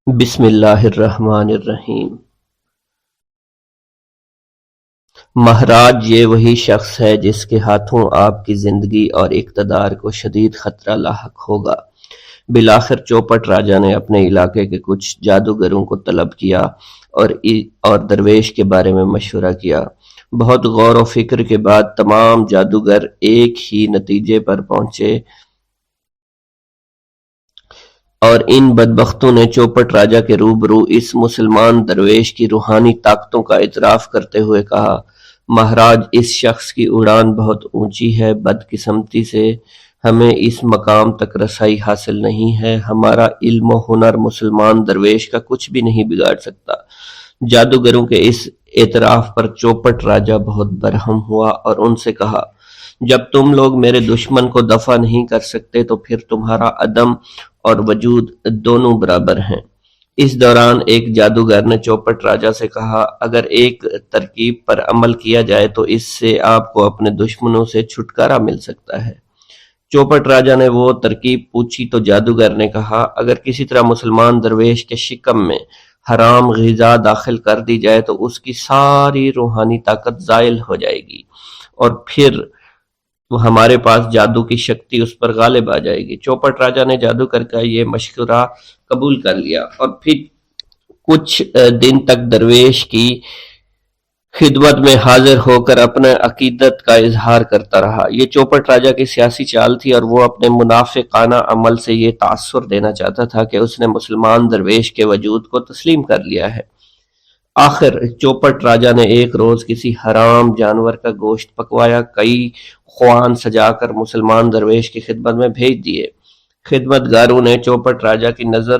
بسم اللہ الرحمن الرحیم۔ مہراج یہ وہی شخص ہے جس کے ہاتھوں آپ کی زندگی اور اقتدار کو شدید خطرہ لاحق ہوگا۔ بالآخر چوپٹ راجہ نے اپنے علاقے کے کچھ جادوگروں کو طلب کیا اور درویش کے بارے میں مشورہ کیا۔ بہت غور و فکر کے بعد تمام جادوگر ایک ہی نتیجے پر پہنچے اور ان بدبختوں نے چوپٹ راجہ کے روبرو اس مسلمان درویش کی روحانی طاقتوں کا اعتراف کرتے ہوئے کہا، مہاراج، اس شخص کی اڑان بہت اونچی ہے، بدقسمتی سے ہمیں اس مقام تک رسائی حاصل نہیں ہے، ہمارا علم و ہنر مسلمان درویش کا کچھ بھی نہیں بگاڑ سکتا۔ جادوگروں کے اس اعتراف پر چوپٹ راجہ بہت برہم ہوا اور ان سے کہا، جب تم لوگ میرے دشمن کو دفع نہیں کر سکتے تو پھر تمہارا عدم اور وجود دونوں برابر ہیں۔ اس دوران ایک جادوگر نے چوپٹ راجہ سے کہا، اگر ایک ترکیب پر عمل کیا جائے تو اس سے آپ کو اپنے دشمنوں سے چھٹکارا مل سکتا ہے۔ چوپٹ راجہ نے وہ ترکیب پوچھی تو جادوگر نے کہا، اگر کسی طرح مسلمان درویش کے شکم میں حرام غذا داخل کر دی جائے تو اس کی ساری روحانی طاقت زائل ہو جائے گی اور پھر تو ہمارے پاس جادو کی شکتی اس پر غالب آ جائے گی۔ چوپٹ راجہ نے جادوگر کا یہ مشورہ قبول کر لیا اور پھر کچھ دن تک درویش کی خدمت میں حاضر ہو کر اپنے عقیدت کا اظہار کرتا رہا۔ یہ چوپٹ راجہ کی سیاسی چال تھی اور وہ اپنے منافقانہ عمل سے یہ تاثر دینا چاہتا تھا کہ اس نے مسلمان درویش کے وجود کو تسلیم کر لیا ہے۔ آخر چوپٹ راجہ نے ایک روز کسی حرام جانور کا گوشت پکوایا، کئی خوان سجا کر مسلمان درویش کی خدمت میں بھیج دیے۔ خدمتگاروں نے چوپٹ راجہ کی نظر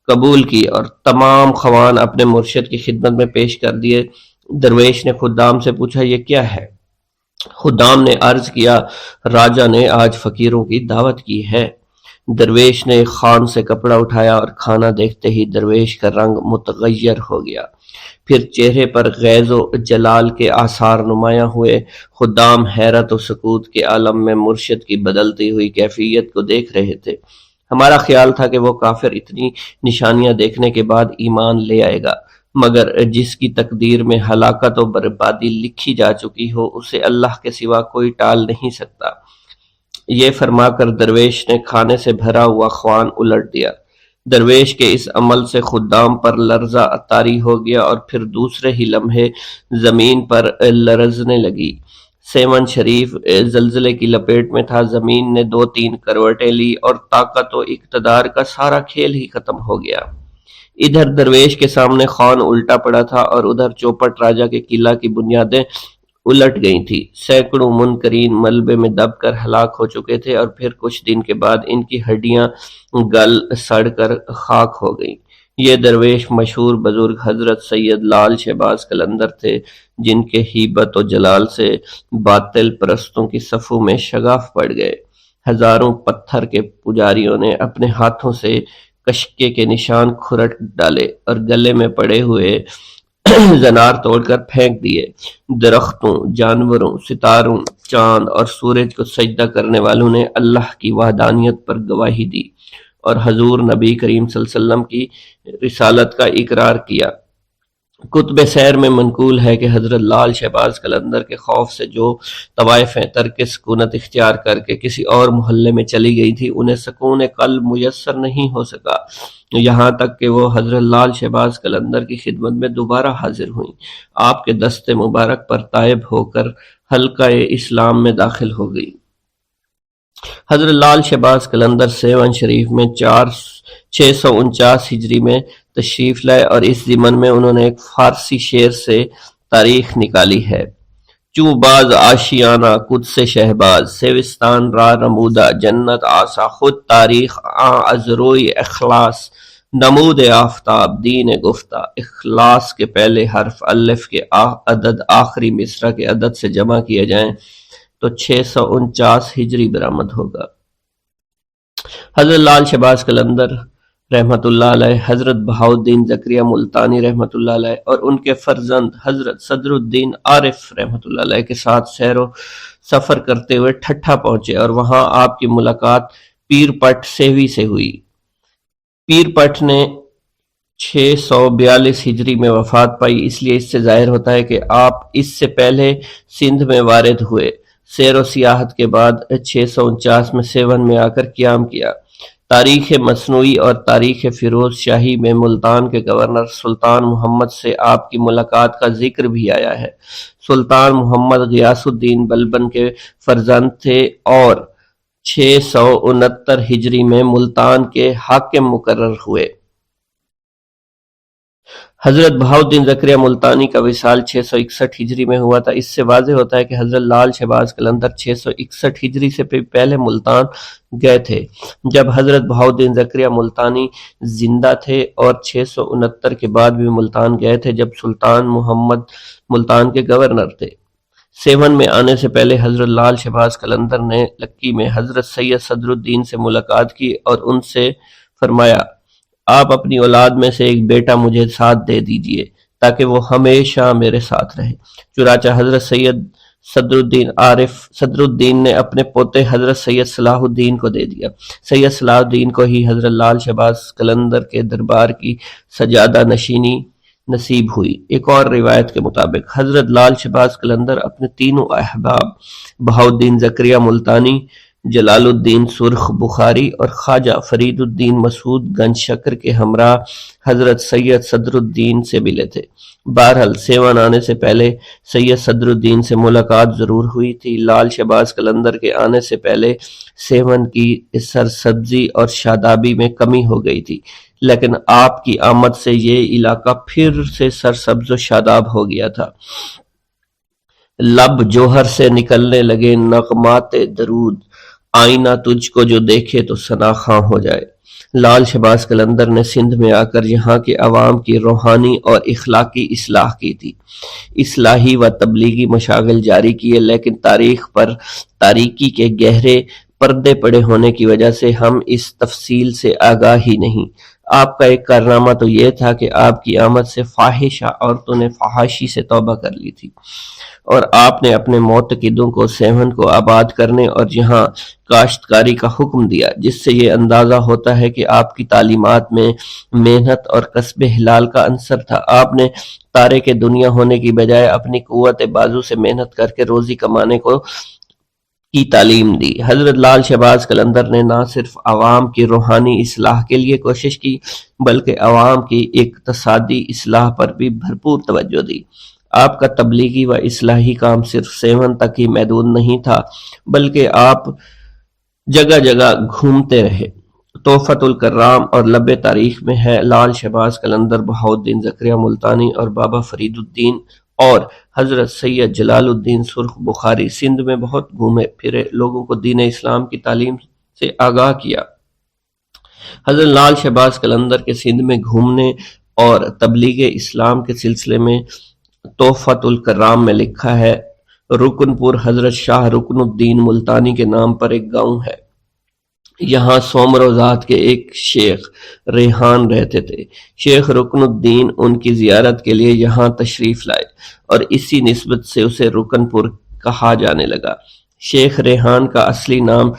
قبول کی اور تمام خوان اپنے مرشد کی خدمت میں پیش کر دیے۔ درویش نے خدام سے پوچھا، یہ کیا ہے؟ خدام نے عرض کیا، راجہ نے آج فقیروں کی دعوت کی ہے۔ درویش نے خان سے کپڑا اٹھایا اور کھانا دیکھتے ہی درویش کا رنگ متغیر ہو گیا، پھر چہرے پر غیظ و جلال کے آثار نمایاں ہوئے۔ خدام حیرت و سکوت کے عالم میں مرشد کی بدلتی ہوئی کیفیت کو دیکھ رہے تھے۔ ہمارا خیال تھا کہ وہ کافر اتنی نشانیاں دیکھنے کے بعد ایمان لے آئے گا، مگر جس کی تقدیر میں ہلاکت و بربادی لکھی جا چکی ہو اسے اللہ کے سوا کوئی ٹال نہیں سکتا۔ یہ فرما کر درویش نے کھانے سے بھرا ہوا خوان الٹ دیا۔ درویش کے اس عمل سے خدام پر لرزہ طاری ہو گیا اور پھر دوسرے ہی لمحے زمین پر لرزنے لگی۔ سیون شریف زلزلے کی لپیٹ میں تھا، زمین نے 2-3 کروٹیں لی اور طاقت و اقتدار کا سارا کھیل ہی ختم ہو گیا۔ ادھر درویش کے سامنے خوان الٹا پڑا تھا اور ادھر چوپٹ راجہ کے قلعہ کی بنیادیں الٹ گئی تھی۔ سینکڑوں منکرین ملبے میں دب کر ہلاک ہو چکے تھے اور پھر کچھ دن کے بعد ان کی ہڈیاں گل سڑ کر خاک ہو گئیں۔ یہ درویش مشہور بزرگ حضرت سید لال شہباز قلندر تھے، جن کے ہیبت و جلال سے باطل پرستوں کی صفوں میں شگاف پڑ گئے۔ ہزاروں پتھر کے پجاریوں نے اپنے ہاتھوں سے کشکے کے نشان کھرٹ ڈالے اور گلے میں پڑے ہوئے زنار توڑ کر پھینک دیے۔ درختوں، جانوروں، ستاروں، چاند اور سورج کو سجدہ کرنے والوں نے اللہ کی وحدانیت پر گواہی دی اور حضور نبی کریم صلی اللہ علیہ وسلم کی رسالت کا اقرار کیا۔ کتب سیر میں منقول ہے کہ حضرت لال شہباز قلندر کے خوف سے جو طوائفیں ترک سکونت اختیار کر کے کسی اور محلے میں چلی گئی تھی، انہیں سکون قلب میسر نہیں ہو سکا، یہاں تک کہ وہ حضرت لال شہباز قلندر کی خدمت میں دوبارہ حاضر ہوئیں۔ آپ کے دست مبارک پر تائب ہو کر حلقہ اسلام میں داخل ہو گئی۔ حضرت لال شہباز قلندر سیون شریف میں 649 ہجری میں تشریف لائے اور اس ضمن میں انہوں نے ایک فارسی شعر سے تاریخ نکالی ہے: چوں باز آشیانہ قدس شہباز، سیوستان را رمودہ جنت آسا، خود تاریخ آن از روی اخلاص، نمود آفتاب دین گفتہ۔ اخلاص کے پہلے حرف الف کے عدد آخری مصرع کے عدد سے جمع کیے جائیں تو 649 ہجری برآمد ہوگا۔ حضرت لال شہباز قلندر رحمۃ اللہ علیہ، حضرت بہاؤالدین زکریا ملتانی رحمۃ اللہ علیہ اور ان کے فرزند حضرت صدر الدین عارف رحمۃ اللہ علیہ کے ساتھ سیر و سفر کرتے ہوئے ٹھٹھا پہنچے اور وہاں آپ کی ملاقات پیر پٹ سیوی سے ہوئی۔ پیر پٹ نے 642 ہجری میں وفات پائی، اس لیے اس سے ظاہر ہوتا ہے کہ آپ اس سے پہلے سندھ میں وارد ہوئے۔ سیر و سیاحت کے بعد 649 میں سیون میں آ کر قیام کیا۔ تاریخ مصنوعی اور تاریخ فیروز شاہی میں ملتان کے گورنر سلطان محمد سے آپ کی ملاقات کا ذکر بھی آیا ہے۔ سلطان محمد غیاث الدین بلبن کے فرزند تھے اور 669 ہجری میں ملتان کے حاکم مقرر ہوئے۔ حضرت بہاؤالدین زکریا ملتانی کا وصال 661 ہجری میں ہوا تھا۔ اس سے واضح ہوتا ہے کہ حضرت لال شہباز قلندر 661 ہجری سے پہلے ملتان گئے تھے، جب حضرت بہاؤالدین زکریا ملتانی زندہ تھے، اور 669 کے بعد بھی ملتان گئے تھے جب سلطان محمد ملتان کے گورنر تھے۔ سیون میں آنے سے پہلے حضرت لال شہباز قلندر نے لکی میں حضرت سید صدر الدین سے ملاقات کی اور ان سے فرمایا، آپ اپنی اولاد میں سے ایک بیٹا مجھے ساتھ دے دیجئے تاکہ وہ ہمیشہ میرے ساتھ رہے۔ چنانچہ حضرت سید صدر الدین نے اپنے پوتے حضرت سید صلاح الدین کو دے دیا۔ سید صلاح الدین کو ہی حضرت لال شہباز قلندر کے دربار کی سجادہ نشینی نصیب ہوئی۔ ایک اور روایت کے مطابق حضرت لال شہباز قلندر اپنے تینوں احباب بہاؤالدین زکریا ملتانی، جلال الدین سرخ بخاری اور خواجہ فرید الدین مسعود گنج شکر کے ہمراہ حضرت سید صدر الدین سے ملے تھے۔ بہرحال سیون آنے سے پہلے سید صدر الدین سے ملاقات ضرور ہوئی تھی۔ لال شہباز قلندر کے آنے سے پہلے سیون کی سرسبزی اور شادابی میں کمی ہو گئی تھی، لیکن آپ کی آمد سے یہ علاقہ پھر سے سرسبز و شاداب ہو گیا تھا۔ لب جوہر سے نکلنے لگے نغمات درود، آئینہ تجھ کو جو دیکھے تو ثنا خواں ہو جائے۔ لال شہباز قلندر نے سندھ میں آ کر یہاں کے عوام کی روحانی اور اخلاقی اصلاح کی تھی۔ اصلاحی و تبلیغی مشاغل جاری کیے، لیکن تاریخ پر تاریکی کے گہرے پردے پڑے ہونے کی وجہ سے ہم اس تفصیل سے آگاہ ہی نہیں۔ آپ کا ایک کارنامہ تو یہ تھا کہ آپ کی آمد سے فاحشہ عورتوں نے فحاشی سے توبہ کر لی تھی، اور آپ نے اپنے معتقدوں کو سیون کو آباد کرنے اور یہاں کاشتکاری کا حکم دیا، جس سے یہ اندازہ ہوتا ہے کہ آپ کی تعلیمات میں محنت اور کسب حلال کا عنصر تھا۔ آپ نے تارے کے دنیا ہونے کی بجائے اپنی قوت بازو سے محنت کر کے روزی کمانے کی تعلیم دی۔ حضرت لال شہباز قلندر نے نہ صرف عوام کی روحانی اصلاح کے لیے کوشش کی، بلکہ عوام کی اقتصادی اصلاح پر بھی بھرپور توجہ دی۔ آپ کا تبلیغی و اصلاحی کام صرف سیون تک ہی محدود نہیں تھا، بلکہ آپ جگہ جگہ گھومتے رہے۔ تحفۃ الکرام اور لب تاریخ میں ہے، لال شہباز قلندر بہاؤالدین زکریا ملتانی اور بابا فرید الدین اور حضرت سید جلال الدین سرخ بخاری سندھ میں بہت گھومے پھرے، لوگوں کو دین اسلام کی تعلیم سے آگاہ کیا۔ حضرت لال شہباز قلندر کے سندھ میں گھومنے اور تبلیغ اسلام کے سلسلے میں تحفۃ الکرام میں لکھا ہے، رکن پور حضرت شاہ رکن الدین ملتانی کے نام پر ایک گاؤں ہے۔ یہاں سومرو ذات کے ایک شیخ ریحان رہتے تھے۔ شیخ رکن الدین ان کی زیارت کے لیے یہاں تشریف لائے اور اسی نسبت سے اسے رکن پور کہا جانے لگا۔ شیخ ریحان کا اصلی نام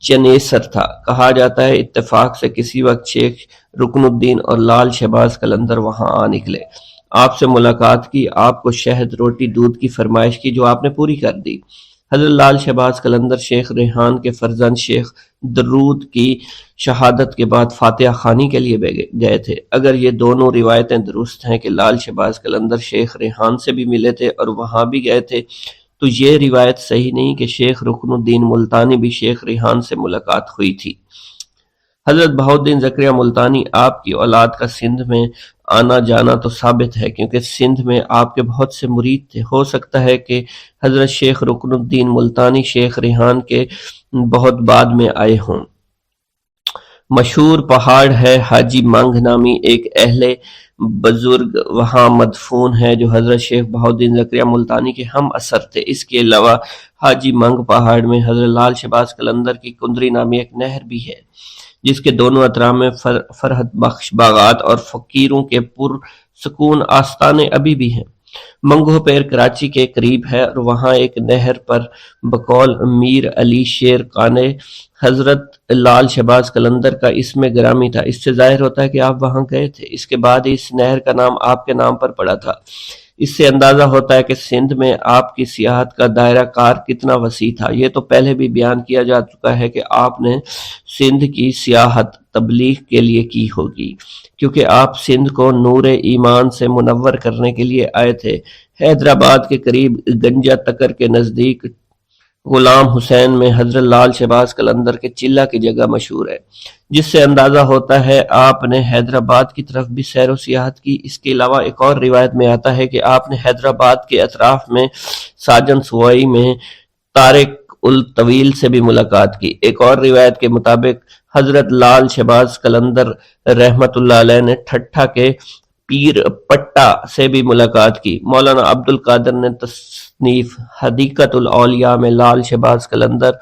چنیسر تھا۔ کہا جاتا ہے اتفاق سے کسی وقت شیخ رکن الدین اور لال شہباز قلندر وہاں آ نکلے، آپ سے ملاقات کی، آپ کو شہد روٹی دودھ کی فرمائش کی جو آپ نے پوری کر دی۔ حضرت لال شہباز قلندر شیخ ریحان کے فرزند شیخ درود کی شہادت کے بعد فاتحہ خوانی کے لیے گئے تھے۔ اگر یہ دونوں روایتیں درست ہیں کہ لال شہباز قلندر شیخ ریحان سے بھی ملے تھے اور وہاں بھی گئے تھے، تو یہ روایت صحیح نہیں کہ شیخ رکن الدین ملتانی بھی شیخ ریحان سے ملاقات ہوئی تھی۔ حضرت بہاؤالدین زکریا ملتانی آپ کی اولاد کا سندھ میں آنا جانا تو ثابت ہے، کیونکہ سندھ میں آپ کے بہت سے مرید تھے۔ ہو سکتا ہے کہ حضرت شیخ رکن الدین ملتانی شیخ ریحان کے بہت بعد میں آئے ہوں۔ مشہور پہاڑ ہے حاجی منگ نامی ایک اہل بزرگ وہاں مدفون ہے جو حضرت شیخ بہاؤالدین زکریا ملتانی کے ہم اثر تھے۔ اس کے علاوہ حاجی منگ پہاڑ میں حضرت لال شہباز قلندر کی کندری نامی ایک نہر بھی ہے، جس کے دونوں اطراف میں فرحت بخش باغات اور فقیروں کے پر سکون آستانے ابھی بھی ہیں۔ منگو پیر کراچی کے قریب ہے اور وہاں ایک نہر پر بقول میر علی شیر قانے حضرت لال شہباز قلندر کا اسم گرامی تھا۔ اس سے ظاہر ہوتا ہے کہ آپ وہاں گئے تھے۔ اس کے بعد اس نہر کا نام آپ کے نام پر پڑا تھا۔ اس سے اندازہ ہوتا ہے کہ سندھ میں آپ کی سیاحت کا دائرہ کار کتنا وسیع تھا۔ یہ تو پہلے بھی بیان کیا جا چکا ہے کہ آپ نے سندھ کی سیاحت تبلیغ کے لیے کی ہوگی، کیونکہ آپ سندھ کو نور ایمان سے منور کرنے کے لیے آئے تھے۔ حیدرآباد کے قریب گنجا تکر کے نزدیک غلام حسین میں حضرت لال شہباز قلندر کے چلہ کی جگہ مشہور ہے، جس سے اندازہ ہوتا ہے آپ نے حیدرآباد کی طرف بھی سیر و سیاحت کی۔ اس کے علاوہ ایک اور روایت میں آتا ہے کہ آپ نے حیدرآباد کے اطراف میں ساجن سوائی میں طارق الطویل سے بھی ملاقات کی۔ ایک اور روایت کے مطابق حضرت لال شہباز قلندر رحمت اللہ علیہ نے ٹھٹھا کے پیر پٹا سے بھی ملاقات کی۔ مولانا عبد القادر نے تصنیف حدیقت الاولیاء میں لال شہباز قلندر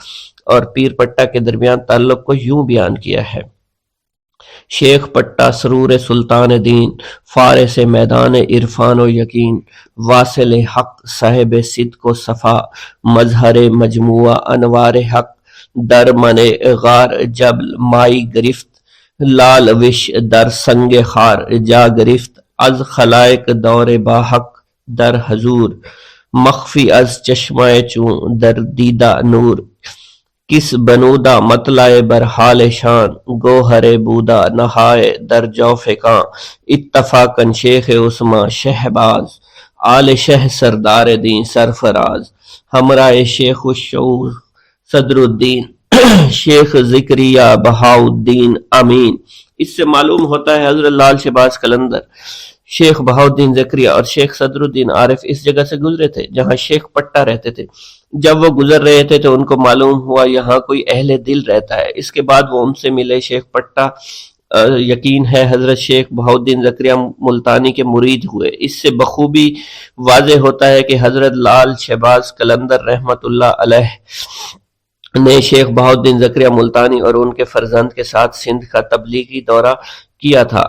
اور پیر پٹا کے درمیان تعلق کو یوں بیان کیا ہے: شیخ پٹا سرور سلطان دین، فارس میدان عرفان و یقین، واصل حق صاحب صدق و صفا، مظہر مجموعہ انوار حق، در من غار جبل مائی گرفت، لال وش در سنگ خار جا گرفت، از خلائق دور با حق در حضور، مخفی از چشمہ چون در دیدہ نور، کس بنودا مطلع بر حال شان، گوہر بودا نہائے در جوف کاں، اتفاقاً شیخ عثمان شہباز، آل شہ سردار دین سرفراز، ہمراہ شیخ الشعور صدر الدین شیخ ذکریہ بہاؤالدین امین۔ اس سے معلوم ہوتا ہے حضرت لال شہباز قلندر، شیخ بہاؤالدین ذکریہ اور شیخ صدر الدین عارف اس جگہ سے گزرے تھے جہاں شیخ پٹا رہتے تھے۔ جب وہ گزر رہے تھے تو ان کو معلوم ہوا یہاں کوئی اہل دل رہتا ہے۔ اس کے بعد وہ ان سے ملے۔ شیخ پٹا یقین ہے حضرت شیخ بہاؤالدین ذکریہ ملتانی کے مرید ہوئے۔ اس سے بخوبی واضح ہوتا ہے کہ حضرت لال شہباز قلندر رحمت اللہ علیہ نے شیخ بہاؤالدین ذکریہ ملتانی اور ان کے فرزند کے ساتھ سندھ کا تبلیغی دورہ کیا تھا۔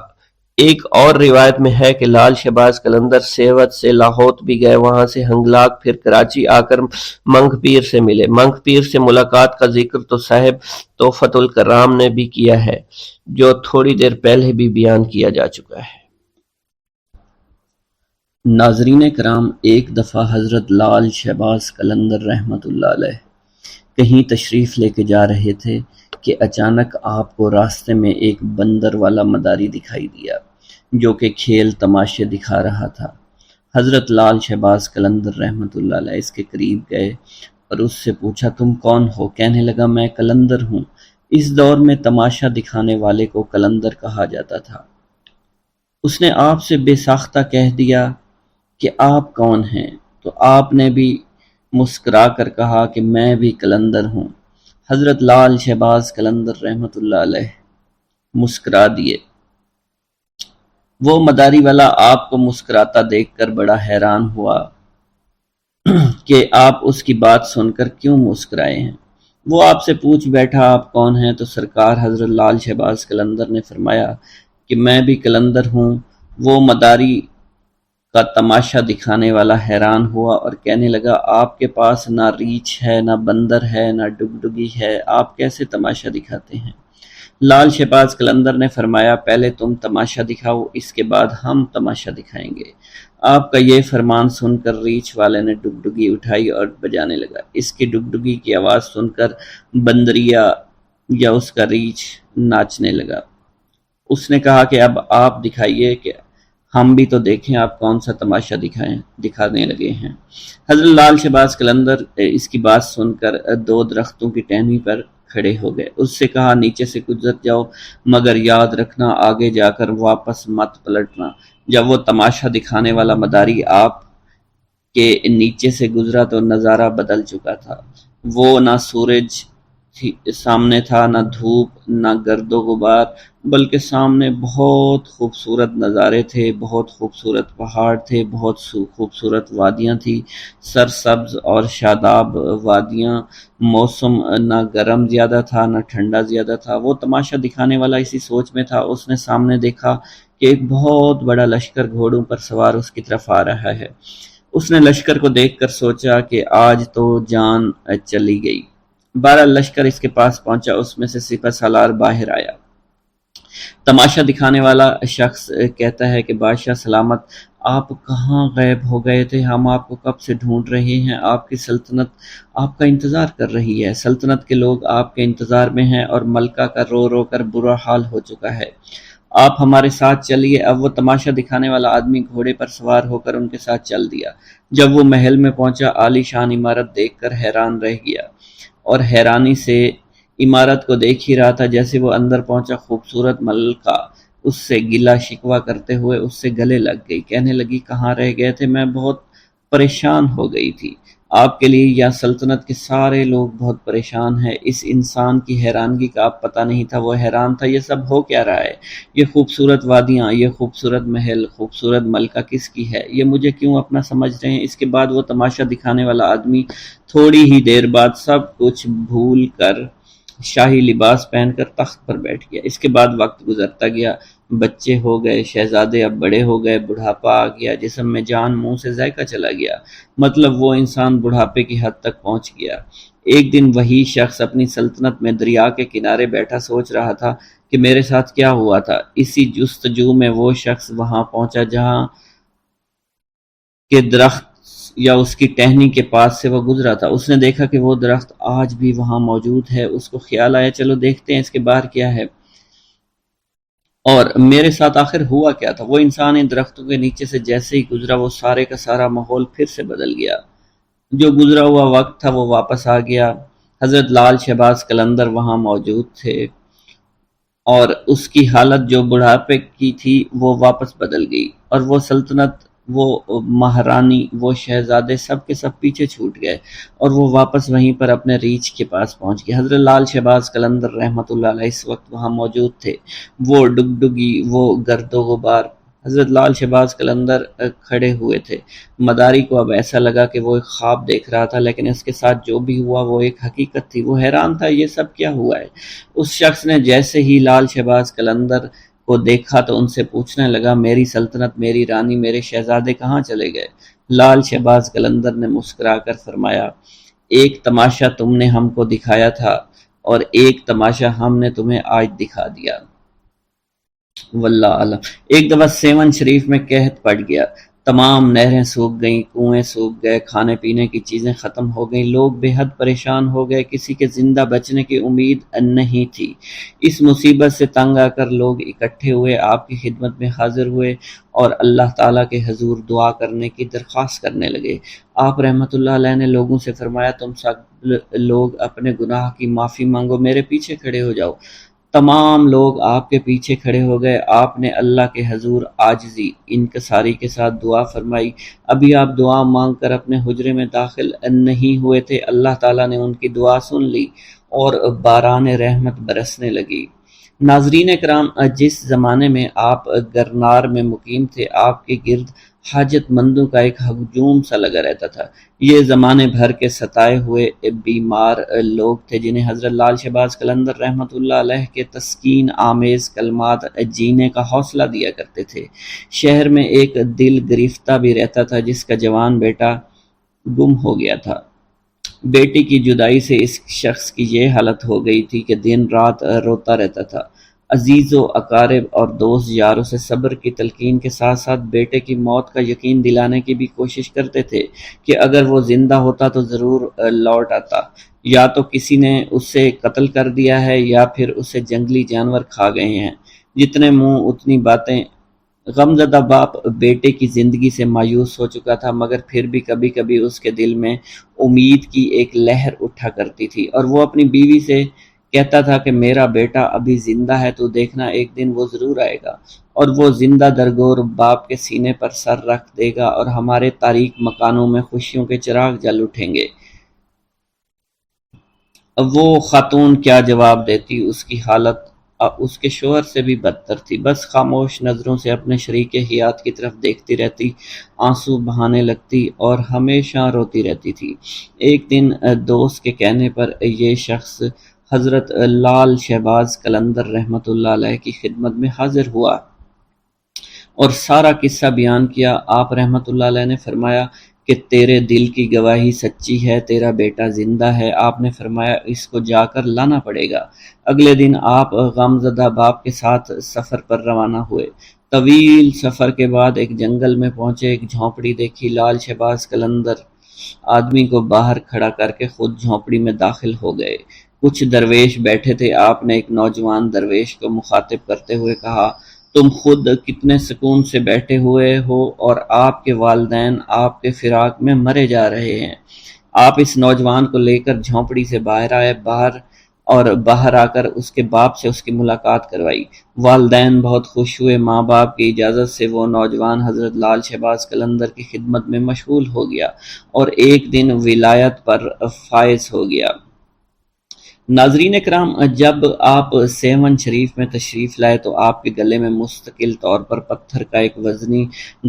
ایک اور روایت میں ہے کہ لال شہباز قلندر سیوت سے لاہور بھی گئے، وہاں سے ہنگلاک، پھر کراچی آ کر منگ پیر سے ملے۔ منگ پیر سے ملاقات کا ذکر تو صاحب تحفۃ الکرام نے بھی کیا ہے، جو تھوڑی دیر پہلے بھی بیان کیا جا چکا ہے۔ ناظرین کرام، ایک دفعہ حضرت لال شہباز قلندر رحمت اللہ علیہ کہیں تشریف لے کے جا رہے تھے کہ اچانک آپ کو راستے میں ایک بندر والا مداری دکھائی دیا جو کہ کھیل تماشے دکھا رہا تھا۔ حضرت لال شہباز قلندر رحمت اللہ علیہ اس کے قریب گئے اور اس سے پوچھا، تم کون ہو؟ کہنے لگا، میں قلندر ہوں۔ اس دور میں تماشا دکھانے والے کو قلندر کہا جاتا تھا۔ اس نے آپ سے بے ساختہ کہہ دیا کہ آپ کون ہیں؟ تو آپ نے بھی مسکرا کر کہا کہ میں بھی قلندر ہوں۔ حضرت لال شہباز قلندر رحمت اللہ علیہ مسکرا دیے۔ وہ مداری والا آپ کو مسکراتا دیکھ کر بڑا حیران ہوا کہ آپ اس کی بات سن کر کیوں مسکرائے ہیں۔ وہ آپ سے پوچھ بیٹھا، آپ کون ہیں؟ تو سرکار حضرت لال شہباز قلندر نے فرمایا کہ میں بھی قلندر ہوں۔ وہ مداری کا تماشا دکھانے والا حیران ہوا اور کہنے لگا، آپ کے پاس نہ ریچھ ہے، نہ بندر ہے، نہ ڈگڈگی ہے، آپ کیسے تماشا دکھاتے ہیں؟ لال شہباز قلندر نے فرمایا، پہلے تم تماشا دکھاؤ، اس کے بعد ہم تماشا دکھائیں گے۔ آپ کا یہ فرمان سن کر ریچھ والے نے ڈگڈگی اٹھائی اور بجانے لگا۔ اس کی ڈگڈگی کی آواز سن کر بندریا یا اس کا ریچھ ناچنے لگا۔ اس نے کہا کہ اب آپ دکھائیے کہ ہم بھی تو دیکھیں آپ کون سا تماشا دکھانے لگے ہیں۔ حضرت لال شہباز قلندر اس کی بات سن کر دو درختوں کی ٹہنی پر کھڑے ہو گئے۔ اس سے کہا، نیچے سے گزر جاؤ، مگر یاد رکھنا آگے جا کر واپس مت پلٹنا۔ جب وہ تماشا دکھانے والا مداری آپ کے نیچے سے گزرا تو نظارہ بدل چکا تھا۔ وہ نہ سورج سامنے تھا، نہ دھوپ، نہ گرد و غبار، بلکہ سامنے بہت خوبصورت نظارے تھے، بہت خوبصورت پہاڑ تھے، بہت خوبصورت وادیاں تھیں، سرسبز اور شاداب وادیاں۔ موسم نہ گرم زیادہ تھا، نہ ٹھنڈا زیادہ تھا۔ وہ تماشا دکھانے والا اسی سوچ میں تھا۔ اس نے سامنے دیکھا کہ ایک بہت بڑا لشکر گھوڑوں پر سوار اس کی طرف آ رہا ہے۔ اس نے لشکر کو دیکھ کر سوچا کہ آج تو جان چلی گئی۔ بہرحال لشکر اس کے پاس پہنچا، اس میں سے سپہ سالار باہر آیا۔ تماشا دکھانے والا شخص کہتا ہے کہ بادشاہ سلامت، آپ کہاں غائب ہو گئے تھے؟ ہم آپ کو کب سے ڈھونڈ رہے ہیں، آپ کی سلطنت آپ کا انتظار کر رہی ہے، سلطنت کے لوگ آپ کے انتظار میں ہیں اور ملکہ کا رو رو کر برا حال ہو چکا ہے، آپ ہمارے ساتھ چلیے۔ اب وہ تماشا دکھانے والا آدمی گھوڑے پر سوار ہو کر ان کے ساتھ چل دیا۔ جب وہ محل میں پہنچا، عالی شان عمارت دیکھ کر حیران رہ گیا اور حیرانی سے عمارت کو دیکھ ہی رہا تھا۔ جیسے وہ اندر پہنچا، خوبصورت ملکہ اس سے گلا شکوہ کرتے ہوئے اس سے گلے لگ گئی، کہنے لگی کہاں رہ گئے تھے، میں بہت پریشان ہو گئی تھی، آپ کے لیے یا سلطنت کے سارے لوگ بہت پریشان ہیں۔ اس انسان کی حیرانگی کا اب پتہ نہیں تھا، وہ حیران تھا یہ سب ہو کیا رہا ہے، یہ خوبصورت وادیاں، یہ خوبصورت محل، خوبصورت ملکہ کس کی ہے، یہ مجھے کیوں اپنا سمجھ رہے ہیں۔ اس کے بعد وہ تماشا دکھانے والا آدمی تھوڑی ہی دیر بعد سب کچھ بھول کر شاہی لباس پہن کر تخت پر بیٹھ گیا۔ اس کے بعد وقت گزرتا گیا، بچے ہو گئے، شہزادے اب بڑے ہو گئے، بڑھاپا آ گیا، جسم میں جان، منہ سے ذائقہ چلا گیا، مطلب وہ انسان بڑھاپے کی حد تک پہنچ گیا۔ ایک دن وہی شخص اپنی سلطنت میں دریا کے کنارے بیٹھا سوچ رہا تھا کہ میرے ساتھ کیا ہوا تھا۔ اسی جستجو میں وہ شخص وہاں پہنچا جہاں کے درخت یا اس کی ٹہنی کے پاس سے وہ گزرا تھا۔ اس نے دیکھا کہ وہ درخت آج بھی وہاں موجود ہے۔ اس کو خیال آیا چلو دیکھتے ہیں اس کے باہر کیا ہے اور میرے ساتھ آخر ہوا کیا تھا۔ وہ انسان ان درختوں کے نیچے سے جیسے ہی گزرا، وہ سارے کا سارا ماحول پھر سے بدل گیا۔ جو گزرا ہوا وقت تھا وہ واپس آ گیا۔ حضرت لال شہباز قلندر وہاں موجود تھے اور اس کی حالت جو بڑھاپے کی تھی وہ واپس بدل گئی، اور وہ سلطنت، وہ مہارانی، وہ شہزادے سب کے سب پیچھے چھوٹ گئے اور وہ واپس وہیں پر اپنے ریچھ کے پاس پہنچ گئے۔ حضرت لال شہباز قلندر رحمۃ اللہ علیہ اس وقت وہاں موجود تھے، وہ ڈگڈگی، وہ گرد و غبار۔ حضرت لال شہباز قلندر کھڑے ہوئے تھے۔ مداری کو اب ایسا لگا کہ وہ ایک خواب دیکھ رہا تھا، لیکن اس کے ساتھ جو بھی ہوا وہ ایک حقیقت تھی۔ وہ حیران تھا یہ سب کیا ہوا ہے۔ اس شخص نے جیسے ہی لال شہباز قلندر کو دیکھا تو ان سے پوچھنے لگا میری سلطنت، میری رانی، میرے شہزادے کہاں چلے گئے؟ لال شہباز قلندر نے مسکرا کر فرمایا ایک تماشا تم نے ہم کو دکھایا تھا اور ایک تماشا ہم نے تمہیں آج دکھا دیا، واللہ عالم۔ ایک دفعہ سیون شریف میں قحط پڑ گیا، تمام نہریں سوکھ گئیں، کنویں سوکھ گئے، کھانے پینے کی چیزیں ختم ہو گئیں، لوگ بے حد پریشان ہو گئے، کسی کے زندہ بچنے کی امید نہیں تھی۔ اس مصیبت سے تنگ آ کر لوگ اکٹھے ہوئے، آپ کی خدمت میں حاضر ہوئے اور اللہ تعالیٰ کے حضور دعا کرنے کی درخواست کرنے لگے۔ آپ رحمۃ اللہ علیہ نے لوگوں سے فرمایا تم سب لوگ اپنے گناہ کی معافی مانگو، میرے پیچھے کھڑے ہو جاؤ۔ تمام لوگ آپ کے پیچھے کھڑے ہو گئے۔ آپ نے اللہ کے حضور عاجزی، انکساری کے ساتھ دعا فرمائی۔ ابھی آپ دعا مانگ کر اپنے حجرے میں داخل نہیں ہوئے تھے، اللہ تعالیٰ نے ان کی دعا سن لی اور باران رحمت برسنے لگی۔ ناظرین کرام، جس زمانے میں آپ گرنار میں مقیم تھے، آپ کے گرد حاجت مندوں کا ایک ہجوم سا لگا رہتا تھا۔ یہ زمانے بھر کے ستائے ہوئے بیمار لوگ تھے جنہیں حضرت لال شہباز قلندر رحمۃ اللہ علیہ کے تسکین آمیز کلمات جینے کا حوصلہ دیا کرتے تھے۔ شہر میں ایک دل گرفتہ بھی رہتا تھا جس کا جوان بیٹا گم ہو گیا تھا۔ بیٹی کی جدائی سے اس شخص کی یہ حالت ہو گئی تھی کہ دن رات روتا رہتا تھا۔ عزیز و اقارب اور دوست یاروں سے صبر کی تلقین کے ساتھ ساتھ بیٹے کی موت کا یقین دلانے کی بھی کوشش کرتے تھے کہ اگر وہ زندہ ہوتا تو ضرور لوٹ آتا، یا تو کسی نے اسے قتل کر دیا ہے یا پھر اسے جنگلی جانور کھا گئے ہیں۔ جتنے منہ اتنی باتیں۔ غمزدہ باپ بیٹے کی زندگی سے مایوس ہو چکا تھا، مگر پھر بھی کبھی کبھی اس کے دل میں امید کی ایک لہر اٹھا کرتی تھی اور وہ اپنی بیوی سے کہتا تھا کہ میرا بیٹا ابھی زندہ ہے، تو دیکھنا ایک دن وہ ضرور آئے گا اور وہ زندہ درگور باپ کے سینے پر سر رکھ دے گا اور ہمارے تاریک مکانوں میں خوشیوں کے چراغ جل اٹھیں گے۔ اب وہ خاتون کیا جواب دیتی؟ اس کی حالت اس کے شوہر سے بھی بدتر تھی، بس خاموش نظروں سے اپنے شریک حیات کی طرف دیکھتی رہتی، آنسو بہانے لگتی اور ہمیشہ روتی رہتی تھی۔ ایک دن دوست کے کہنے پر یہ شخص حضرت لال شہباز قلندر رحمۃ اللہ علیہ کی خدمت میں حاضر ہوا اور سارا قصہ بیان کیا۔ آپ رحمۃ اللہ علیہ نے فرمایا کہ تیرے دل کی گواہی سچی ہے، تیرا بیٹا زندہ ہے۔ آپ نے فرمایا اس کو جا کر لانا پڑے گا۔ اگلے دن آپ غم زدہ باپ کے ساتھ سفر پر روانہ ہوئے۔ طویل سفر کے بعد ایک جنگل میں پہنچے، ایک جھونپڑی دیکھی۔ لال شہباز قلندر آدمی کو باہر کھڑا کر کے خود جھونپڑی میں داخل ہو گئے۔ کچھ درویش بیٹھے تھے۔ آپ نے ایک نوجوان درویش کو مخاطب کرتے ہوئے کہا، تم خود کتنے سکون سے بیٹھے ہوئے ہو اور آپ کے والدین آپ کے فراق میں مرے جا رہے ہیں۔ آپ اس نوجوان کو لے کر جھونپڑی سے باہر آئے، باہر آ کر اس کے باپ سے اس کی ملاقات کروائی۔ والدین بہت خوش ہوئے۔ ماں باپ کی اجازت سے وہ نوجوان حضرت لال شہباز قلندر کی خدمت میں مشغول ہو گیا اور ایک دن ولایت پر فائز ہو گیا۔ ناظرین اکرام، جب آپ سیون شریف میں تشریف لائے تو آپ کے گلے میں مستقل طور پر پتھر کا ایک وزنی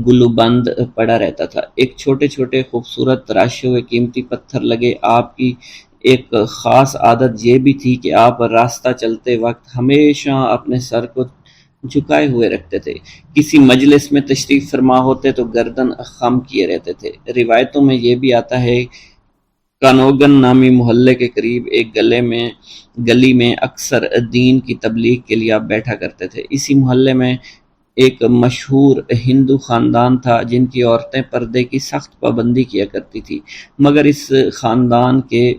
گلوبند پڑا رہتا تھا۔ ایک چھوٹے چھوٹے خوبصورت تراشے ہوئے قیمتی پتھر لگے۔ آپ کی ایک خاص عادت یہ بھی تھی کہ آپ راستہ چلتے وقت ہمیشہ اپنے سر کو جھکائے ہوئے رکھتے تھے۔ کسی مجلس میں تشریف فرما ہوتے تو گردن خم کیے رہتے تھے۔ روایتوں میں یہ بھی آتا ہے کانوگن نامی محلے کے قریب ایک گلی میں اکثر دین کی تبلیغ کے لیے آپ بیٹھا کرتے تھے۔ اسی محلے میں ایک مشہور ہندو خاندان تھا جن کی عورتیں پردے کی سخت پابندی کیا کرتی تھی، مگر اس خاندان کے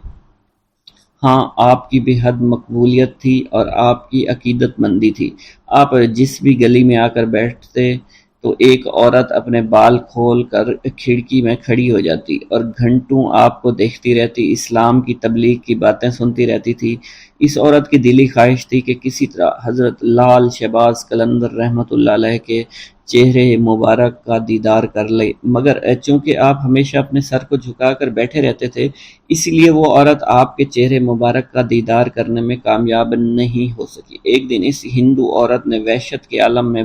ہاں آپ کی بے حد مقبولیت تھی اور آپ کی عقیدت مندی تھی۔ آپ جس بھی گلی میں آ کر بیٹھتے تو ایک عورت اپنے بال کھول کر کھڑکی میں کھڑی ہو جاتی اور گھنٹوں آپ کو دیکھتی رہتی، اسلام کی تبلیغ کی باتیں سنتی رہتی تھی۔ اس عورت کی دلی خواہش تھی کہ کسی طرح حضرت لال شہباز قلندر رحمۃ اللہ علیہ کے چہرے مبارک کا دیدار کر لے، مگر چونکہ آپ ہمیشہ اپنے سر کو جھکا کر بیٹھے رہتے تھے، اس لیے وہ عورت آپ کے چہرے مبارک کا دیدار کرنے میں کامیاب نہیں ہو سکی۔ ایک دن اس ہندو عورت نے وحشت کے عالم میں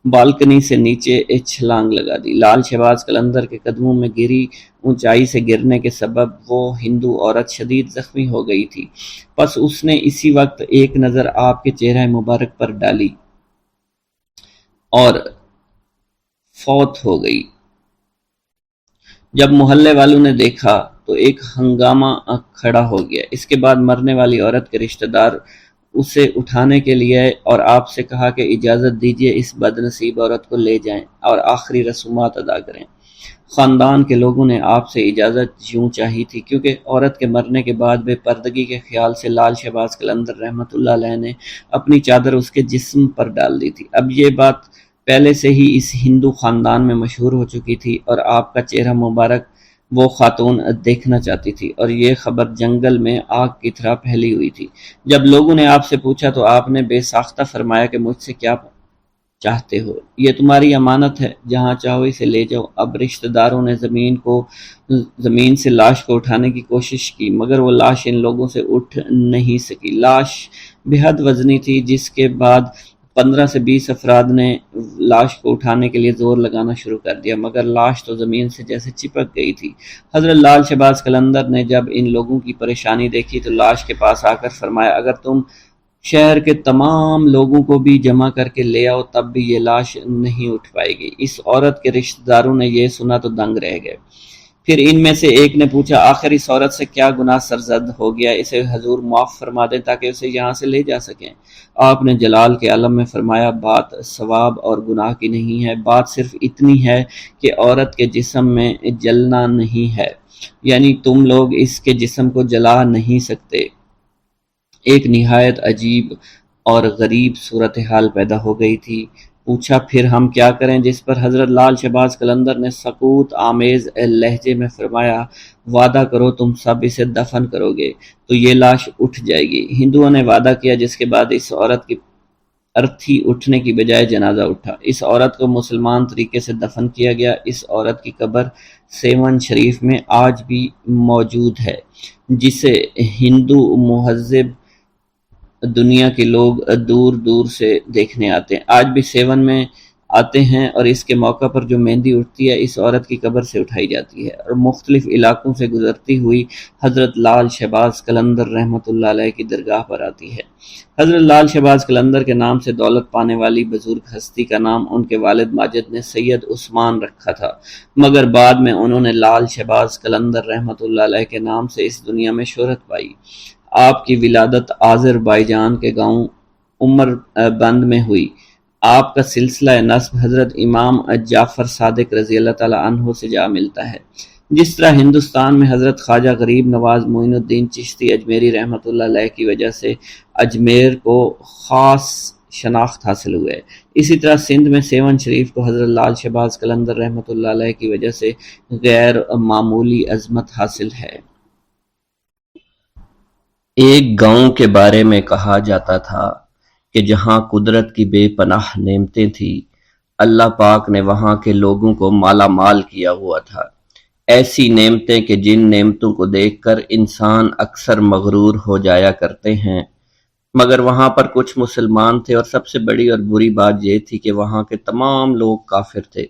بالکنی سے نیچے چھلانگ لگا دی۔ لال شہباز قلندر کے قدموں میں گری۔ اونچائی سے گرنے کے سبب وہ ہندو عورت شدید زخمی ہو گئی تھی، پس اس نے اسی وقت ایک نظر آپ کے چہرہ مبارک پر ڈالی اور فوت ہو گئی۔ جب محلے والوں نے دیکھا تو ایک ہنگامہ کھڑا ہو گیا۔ اس کے بعد مرنے والی عورت کے رشتہ دار اسے اٹھانے کے لیے آئے اور آپ سے کہا کہ اجازت دیجیے اس بد نصیب عورت کو لے جائیں اور آخری رسومات ادا کریں۔ خاندان کے لوگوں نے آپ سے اجازت یوں چاہی تھی کیونکہ عورت کے مرنے کے بعد بے پردگی کے خیال سے لال شہباز قلندر رحمۃ اللہ علیہ نے اپنی چادر اس کے جسم پر ڈال دی تھی۔ اب یہ بات پہلے سے ہی اس ہندو خاندان میں مشہور ہو چکی تھی اور آپ کا چہرہ مبارک وہ خاتون دیکھنا چاہتی تھی اور یہ خبر جنگل میں آگ کی طرح پھیلی ہوئی تھی۔ جب لوگوں نے آپ سے پوچھا تو آپ نے بے ساختہ فرمایا کہ مجھ سے کیا چاہتے ہو، یہ تمہاری امانت ہے، جہاں چاہو اسے لے جاؤ۔ اب رشتہ داروں نے زمین سے لاش کو اٹھانے کی کوشش کی مگر وہ لاش ان لوگوں سے اٹھ نہیں سکی۔ لاش بے حد وزنی تھی، جس کے بعد 15 سے 20 افراد نے لاش کو اٹھانے کے لیے زور لگانا شروع کر دیا مگر لاش تو زمین سے جیسے چپک گئی تھی۔ حضرت لال شہباز قلندر نے جب ان لوگوں کی پریشانی دیکھی تو لاش کے پاس آ کر فرمایا، اگر تم شہر کے تمام لوگوں کو بھی جمع کر کے لے آؤ تب بھی یہ لاش نہیں اٹھ پائے گی۔ اس عورت کے رشتہ داروں نے یہ سنا تو دنگ رہ گئے۔ پھر ان میں سے ایک نے پوچھا، آخر اس عورت سے کیا گناہ سرزد ہو گیا، اسے حضور معاف فرما دیں تاکہ اسے یہاں سے لے جا سکیں۔ آپ نے جلال کے عالم میں فرمایا، بات ثواب اور گناہ کی نہیں ہے، بات صرف اتنی ہے کہ عورت کے جسم میں جلنا نہیں ہے، یعنی تم لوگ اس کے جسم کو جلا نہیں سکتے۔ ایک نہایت عجیب اور غریب صورتحال پیدا ہو گئی تھی۔ پوچھا، پھر ہم کیا کریں؟ جس پر حضرت لال شہباز قلندر نے سکوت آمیز لہجے میں فرمایا، وعدہ کرو تم سب اسے دفن کرو گے تو یہ لاش اٹھ جائے گی۔ ہندوؤں نے وعدہ کیا، جس کے بعد اس عورت کی ارتھی اٹھنے کی بجائے جنازہ اٹھا۔ اس عورت کو مسلمان طریقے سے دفن کیا گیا۔ اس عورت کی قبر سیون شریف میں آج بھی موجود ہے، جسے ہندو مہذب دنیا کے لوگ دور دور سے دیکھنے آتے ہیں۔ آج بھی سیون میں آتے ہیں اور اس کے موقع پر جو مہندی اٹھتی ہے اس عورت کی قبر سے اٹھائی جاتی ہے اور مختلف علاقوں سے گزرتی ہوئی حضرت لال شہباز قلندر رحمۃ اللہ علیہ کی درگاہ پر آتی ہے۔ حضرت لال شہباز قلندر کے نام سے دولت پانے والی بزرگ ہستی کا نام ان کے والد ماجد نے سید عثمان رکھا تھا، مگر بعد میں انہوں نے لال شہباز قلندر رحمۃ اللہ علیہ کے نام سے اس دنیا میں شہرت پائی۔ آپ کی ولادت آذربائیجان کے گاؤں عمر بند میں ہوئی۔ آپ کا سلسلہ نسب حضرت امام جعفر صادق رضی اللہ تعالیٰ عنہ سے جا ملتا ہے۔ جس طرح ہندوستان میں حضرت خواجہ غریب نواز معین الدین چشتی اجمیری رحمۃ اللہ علیہ کی وجہ سے اجمیر کو خاص شناخت حاصل ہوئے، اسی طرح سندھ میں سیون شریف کو حضرت لال شہباز قلندر رحمۃ اللہ علیہ کی وجہ سے غیر معمولی عظمت حاصل ہے۔ ایک گاؤں کے بارے میں کہا جاتا تھا کہ جہاں قدرت کی بے پناہ نعمتیں تھیں، اللہ پاک نے وہاں کے لوگوں کو مالا مال کیا ہوا تھا۔ ایسی نعمتیں کہ جن نعمتوں کو دیکھ کر انسان اکثر مغرور ہو جایا کرتے ہیں، مگر وہاں پر کچھ مسلمان تھے اور سب سے بڑی اور بری بات یہ تھی کہ وہاں کے تمام لوگ کافر تھے۔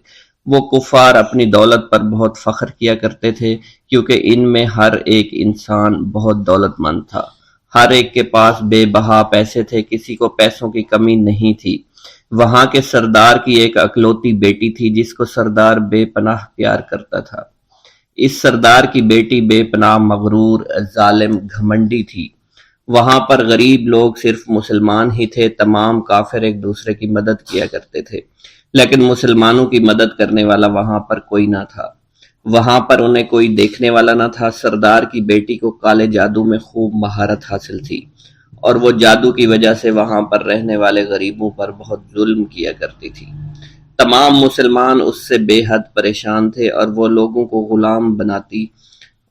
وہ کفار اپنی دولت پر بہت فخر کیا کرتے تھے کیونکہ ان میں ہر ایک انسان بہت دولت مند تھا، ہر ایک کے پاس بے بہا پیسے تھے، کسی کو پیسوں کی کمی نہیں تھی۔ وہاں کے سردار کی ایک اکلوتی بیٹی تھی جس کو سردار بے پناہ پیار کرتا تھا۔ اس سردار کی بیٹی بے پناہ مغرور، ظالم، گھمنڈی تھی۔ وہاں پر غریب لوگ صرف مسلمان ہی تھے، تمام کافر ایک دوسرے کی مدد کیا کرتے تھے، لیکن مسلمانوں کی مدد کرنے والا وہاں پر کوئی نہ تھا۔ وہاں پر انہیں کوئی دیکھنے والا نہ تھا۔ سردار کی بیٹی کو کالے جادو میں خوب مہارت حاصل تھی اور وہ جادو کی وجہ سے وہاں پر رہنے والے غریبوں پر بہت ظلم کیا کرتی تھی۔ تمام مسلمان اس سے بے حد پریشان تھے اور وہ لوگوں کو غلام بناتی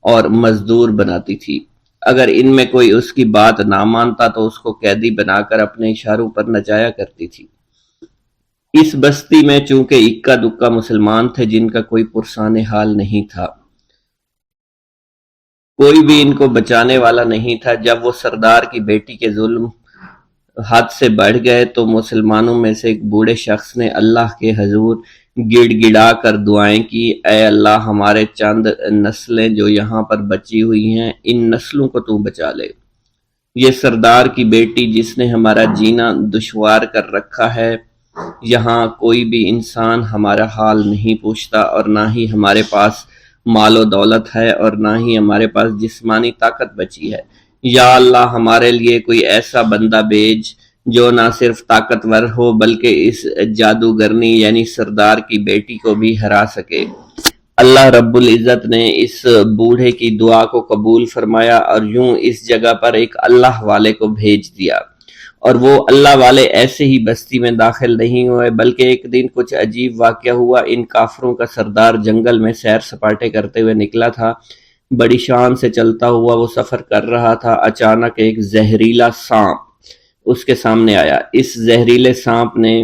اور مزدور بناتی تھی۔ اگر ان میں کوئی اس کی بات نہ مانتا تو اس کو قیدی بنا کر اپنے اشاروں پر نچایا کرتی تھی۔ اس بستی میں چونکہ اکا دکا مسلمان تھے جن کا کوئی پرسان حال نہیں تھا، کوئی بھی ان کو بچانے والا نہیں تھا۔ جب وہ سردار کی بیٹی کے ظلم حد سے بڑھ گئے تو مسلمانوں میں سے ایک بوڑھے شخص نے اللہ کے حضور گڑ گڑا کر دعائیں کی، اے اللہ ہمارے چند نسلیں جو یہاں پر بچی ہوئی ہیں ان نسلوں کو تو بچا لے۔ یہ سردار کی بیٹی جس نے ہمارا جینا دشوار کر رکھا ہے، یہاں کوئی بھی انسان ہمارا حال نہیں پوچھتا اور نہ ہی ہمارے پاس مال و دولت ہے اور نہ ہی ہمارے پاس جسمانی طاقت بچی ہے۔ یا اللہ ہمارے لیے کوئی ایسا بندہ بھیج جو نہ صرف طاقتور ہو بلکہ اس جادوگرنی یعنی سردار کی بیٹی کو بھی ہرا سکے۔ اللہ رب العزت نے اس بوڑھے کی دعا کو قبول فرمایا اور یوں اس جگہ پر ایک اللہ والے کو بھیج دیا، اور وہ اللہ والے ایسے ہی بستی میں داخل نہیں ہوئے بلکہ ایک دن کچھ عجیب واقعہ ہوا۔ ان کافروں کا سردار جنگل میں سیر سپاٹے کرتے ہوئے نکلا تھا، بڑی شان سے چلتا ہوا وہ سفر کر رہا تھا۔ اچانک ایک زہریلا سانپ اس کے سامنے آیا۔ اس زہریلے سانپ نے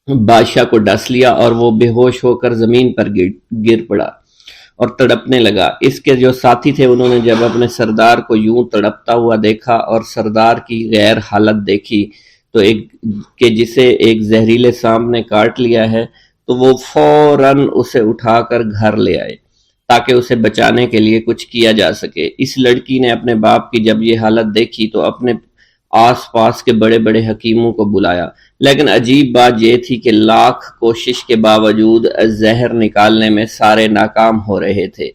بادشاہ کو ڈس لیا اور وہ بے ہوش ہو کر زمین پر گر پڑا اور تڑپنے لگا۔ اس کے جو ساتھی تھے انہوں نے جب اپنے سردار کو یوں تڑپتا ہوا دیکھا اور سردار کی غیر حالت دیکھی تو کہ جسے ایک زہریلے سانپ نے کاٹ لیا ہے، تو وہ فوراً اسے اٹھا کر گھر لے آئے تاکہ اسے بچانے کے لیے کچھ کیا جا سکے۔ اس لڑکی نے اپنے باپ کی جب یہ حالت دیکھی تو اپنے آس پاس کے بڑے بڑے حکیموں کو بلایا، لیکن عجیب بات یہ تھی کہ لاکھ کوشش کے باوجود زہر نکالنے میں سارے ناکام ہو رہے تھے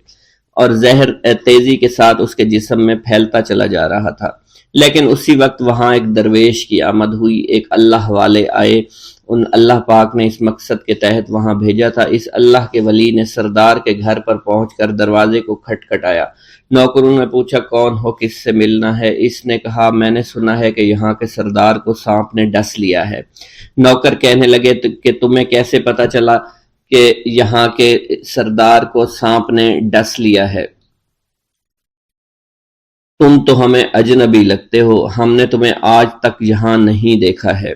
اور زہر تیزی کے ساتھ اس کے جسم میں پھیلتا چلا جا رہا تھا۔ لیکن اسی وقت وہاں ایک درویش کی آمد ہوئی، ایک اللہ والے آئے، ان اللہ پاک نے اس مقصد کے تحت وہاں بھیجا تھا۔ اس اللہ کے ولی نے سردار کے گھر پر پہنچ کر دروازے کو کھٹکھٹایا۔ نوکروں نے پوچھا کون ہو، کس سے ملنا ہے؟ اس نے کہا میں نے سنا ہے کہ یہاں کے سردار کو سانپ نے ڈس لیا ہے۔ نوکر کہنے لگے کہ تمہیں کیسے پتا چلا کہ یہاں کے سردار کو سانپ نے ڈس لیا ہے؟ تم تو ہمیں اجنبی لگتے ہو، ہم نے تمہیں آج تک یہاں نہیں دیکھا ہے۔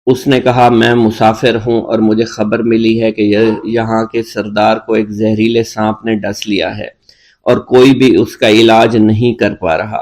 اس نے کہا میں مسافر ہوں اور مجھے خبر ملی ہے کہ یہاں کے سردار کو ایک زہریلے سانپ نے ڈس لیا ہے اور کوئی بھی اس کا علاج نہیں کر پا رہا۔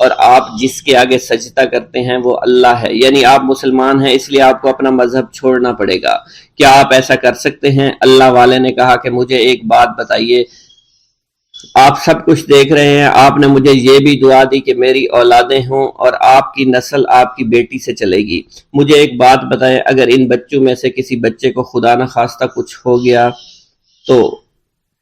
اور آپ جس کے آگے سجدہ کرتے ہیں وہ اللہ ہے، یعنی آپ مسلمان ہیں اس لیے آپ کو اپنا مذہب چھوڑنا پڑے گا۔ کیا آپ ایسا کر سکتے ہیں؟ اللہ والے نے کہا کہ مجھے ایک بات بتائیے، آپ سب کچھ دیکھ رہے ہیں، آپ نے مجھے یہ بھی دعا دی کہ میری اولادیں ہوں اور آپ کی نسل آپ کی بیٹی سے چلے گی۔ مجھے ایک بات بتائیں، اگر ان بچوں میں سے کسی بچے کو خدا نہ خواستہ کچھ ہو گیا تو